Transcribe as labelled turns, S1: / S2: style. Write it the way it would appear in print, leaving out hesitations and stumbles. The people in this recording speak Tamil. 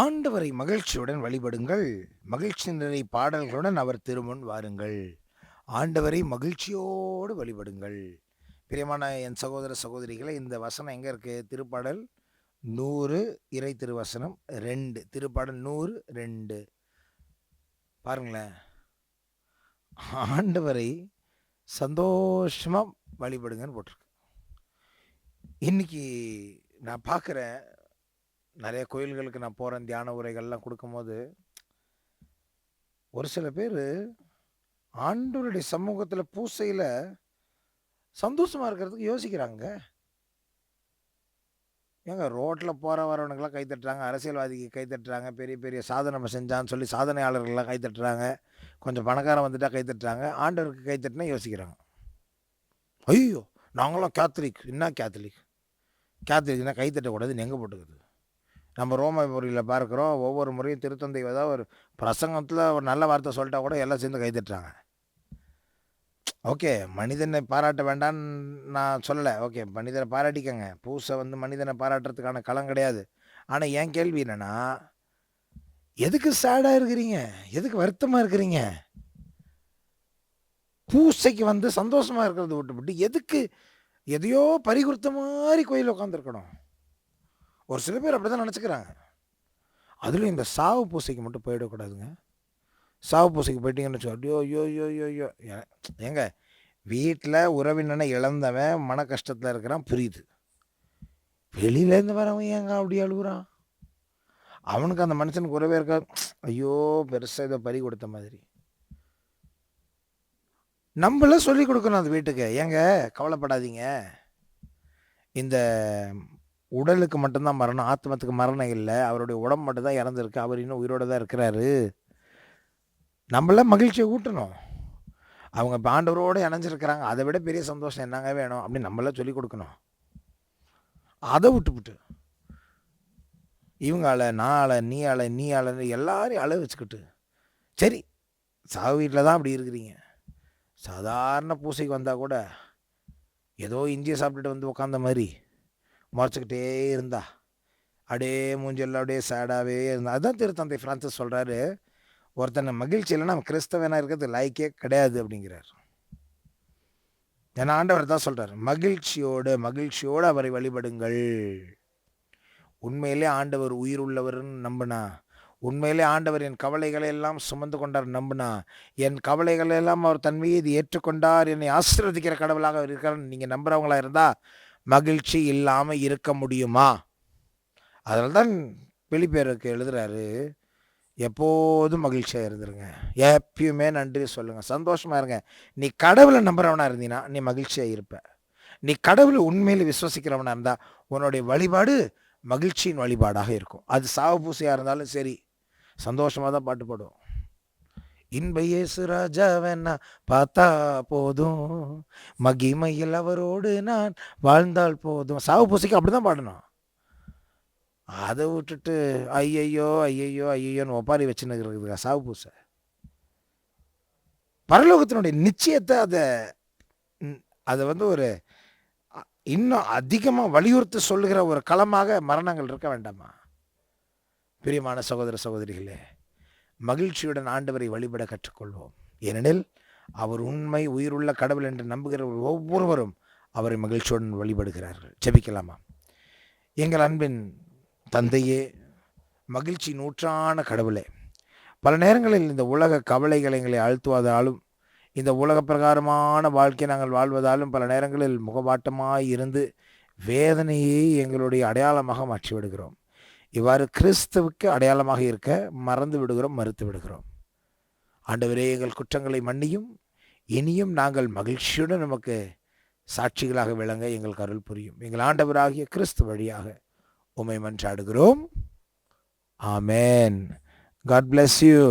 S1: ஆண்டவரை மகிழ்ச்சியுடன் வழிபடுங்கள். மகிழ்ச்சி நிறை பாடல்களுடன் அவர் திருமுன் வாருங்கள். ஆண்டவரை மகிழ்ச்சியோடு வழிபடுங்கள். பிரியமான என் சகோதர சகோதரிகளே, இந்த வசனம் எங்க இருக்கு? திருப்பாடல் 100 இறை திருவசனம் 2. திருப்பாடல் 100 2. பாருங்களேன். ஆண்டவரை சந்தோஷமா வழிபடுங்கன்னு போட்டிருக்கு. இன்னைக்கு நான் பார்க்குறேன், நிறைய கோயில்களுக்கு நான் போகிறேன், தியான உரைகள்லாம் கொடுக்கும்போது ஒரு சில பேர் ஆண்டவருடைய சமூகத்தில் பூசையில் சந்தோஷமாக இருக்கிறதுக்கு யோசிக்கிறாங்க. ஏங்க ரோட்டில் போகிற வரவனுக்கெல்லாம் கை தட்டுறாங்க, அரசியல்வாதிக்கு கை தட்டுறாங்க, பெரிய பெரிய சாதனை செஞ்சான்னு சொல்லி சாதனையாளர்கள்லாம் கை தட்டுறாங்க, கொஞ்சம் பணக்காரன் வந்துட்டா கை தட்டுறாங்க. ஆண்டவருக்கு கை தட்டினா யோசிக்கிறாங்க. ஐயோ, நாங்களாம் கேத்தலிக். என்ன கேத்தலிக்? கேத்தலிக்னா கை தட்டக்கூடாதுன்னு எங்கே போட்டுக்குது? நம்ம ரோம முறையில் பார்க்குறோம், ஒவ்வொரு முறையும் திருத்தந்தை ஏதாவது ஒரு பிரசங்கத்தில் ஒரு நல்ல வார்த்தை சொல்லிட்டா கூட எல்லாம் சேர்ந்து கை தட்டுறாங்க. ஓகே, மனிதனை பாராட்ட வேண்டான்னு நான் சொல்லலை. ஓகே, மனிதனை பாராட்டிக்கங்க. பூசை மனிதனை பாராட்டுறதுக்கான களம் கிடையாது. ஆனால் என் கேள்வி என்னென்னா, எதுக்கு சேடாக இருக்கிறீங்க? எதுக்கு வருத்தமாக இருக்கிறீங்க? பூசைக்கு சந்தோஷமாக இருக்கிறத விட்டுவிட்டு எதுக்கு எதையோ பறிகுறுத்த மாதிரி கோயில் உட்காந்துருக்கணும்? ஒரு சில பேர் அப்படி தான் நினச்சிக்கிறாங்க. அதுலேயும் இந்த சாவு பூசைக்கு மட்டும் போயிடக்கூடாதுங்க. சாவு பூசைக்கு போயிட்டீங்கன்னு வச்சோ, ஐயோ ஐயோ ஐயோ ஐயோ. ஏங்க, வீட்டில் உறவினனை இழந்தவன் மன கஷ்டத்தில் இருக்கிறான், புரியுது. வெளியிலேருந்து வரவன் ஏங்க அப்படி அழுகுறான்? அவனுக்கு அந்த மனுஷனுக்கு உறவே இருக்கா? ஐயோ, பெருசாக ஏதோ பறி கொடுத்த மாதிரி. நம்மள சொல்லி கொடுக்கணும் அந்த வீட்டுக்கு, ஏங்க கவலைப்படாதீங்க, இந்த உடலுக்கு மட்டும்தான் மரணம், ஆத்மத்துக்கு மரணம் இல்லை. அவருடைய உடம்பு மட்டும் தான் இறந்துருக்கு, அவர் இன்னும் உயிரோடு தான் இருக்கிறாரு. நம்மள மகிழ்ச்சியை ஊட்டணும். அவங்க இப்போ ஆண்டவரோடு இணைஞ்சிருக்கிறாங்க, அதை விட பெரிய சந்தோஷம் என்னங்க வேணும் அப்படின்னு நம்மள சொல்லி கொடுக்கணும். அதை விட்டுவிட்டு இவங்க ஆள, நான் ஆள, நீ ஆள, நீ ஆளன்னு எல்லாரையும் அழ வச்சுக்கிட்டு, சரி சாவு வீட்டில் தான் அப்படி இருக்கிறீங்க. சாதாரண பூசைக்கு வந்தால் கூட ஏதோ இஞ்சியை சாப்பிட்டுட்டு உட்காந்த மாதிரி முறைச்சிக்கிட்டே இருந்தா, அப்படியே மூஞ்செல்லாம் அப்படியே சேடாகவே இருந்தா. அதுதான் திருத்தந்தை பிரான்சிஸ் சொல்கிறாரு, ஒருத்தனை மகிழ்ச்சி இல்லைன்னா அவன் கிறிஸ்தவனாக இருக்கிறது லாய்க்கே கிடையாது அப்படிங்கிறார். ஏன்னா ஆண்டவர் தான் சொல்கிறார், மகிழ்ச்சியோடு அவரை வழிபடுங்கள். உண்மையிலே ஆண்டவர் உயிர் உள்ளவர்னு நம்பினா, உண்மையிலே ஆண்டவர் என் கவலைகளை எல்லாம் சுமந்து கொண்டார் நம்பினா, என் கவலைகளை எல்லாம் அவர் தன் மீது ஏற்றுக்கொண்டார், என்னை ஆசீர்வதிக்கிற கடவுளாக இருக்கிறான்னு நீங்கள் நம்புகிறவங்களா இருந்தால் மகிழ்ச்சி இல்லாமல் இருக்க முடியுமா? அதனால தான் பிலிப்பியருக்கு எழுதுகிறாரு, எப்போதும் மகிழ்ச்சியாக இருந்துருங்க, எப்பயுமே நன்றி சொல்லுங்கள், சந்தோஷமாக இருங்க. நீ கடவுளை நம்புறவனாக இருந்தீங்கன்னா நீ மகிழ்ச்சியாக இருப்ப. நீ கடவுளை உண்மையில் விசுவசிக்கிறவனாக இருந்தால் உன்னுடைய வழிபாடு மகிழ்ச்சியின் வழிபாடாக இருக்கும். அது சாவு பூசையாக இருந்தாலும் சரி, சந்தோஷமாக தான் பாட்டு பாடுவோம். இன்ப இயேசு ராஜாவென்னா பார்த்தா போதும், மகிமையில் அவரோடு நான் வாழ்ந்தால் போதும். சாவு பூசைக்கு அப்படி தான் பாடணும். அதை விட்டுட்டு ஐயையோ ஐயையோ ஐயையோன்னு ஒப்பாரி வச்சுன்னு இருக்குதுங்க சாவு பூசை. பரலோகத்தினுடைய நிச்சயத்தை அதை ஒரு இன்னும் அதிகமாக வலியுறுத்தி சொல்லுகிற ஒரு களமாக மரணங்கள் இருக்க வேண்டாமா? பிரியமான சகோதர சகோதரிகளே, மகிழ்ச்சியுடன் ஆண்டவரை வழிபட கற்றுக்கொள்வோம். ஏனெனில் அவர் உண்மை உயிருள்ள கடவுள் என்று நம்புகிற ஒவ்வொருவரும் அவரை மகிழ்ச்சியுடன் வழிபடுகிறார்கள். ஜெபிக்கலாமா? எங்கள் அன்பின் தந்தையே, மகிழ்ச்சி நூற்றான கடவுளே, பல நேரங்களில் இந்த உலக கவலைகளை எங்களை அழுத்துவதாலும், இந்த உலக பிரகாரமான வாழ்க்கை நாங்கள் வாழ்வதாலும் பல நேரங்களில் முகவாட்டமாய் இருந்து வேதனையை எங்களுடைய அடையாளமாக மாற்றி விடுகிறோம். இவ்வாறு கிறிஸ்துவுக்கு அடையாளமாக இருக்க மறந்து விடுகிறோம், மறுத்து விடுகிறோம். ஆண்டவரே, எங்கள் குற்றங்களை மன்னியும். இனியும் நாங்கள் மகிழ்ச்சியுடன் நமக்கு சாட்சிகளாக விளங்க எங்களுக்கு அருள் புரியும். எங்கள் ஆண்டவராகிய கிறிஸ்து வழியாக உம்மை மன்றாடுகிறோம். ஆமென். God bless you.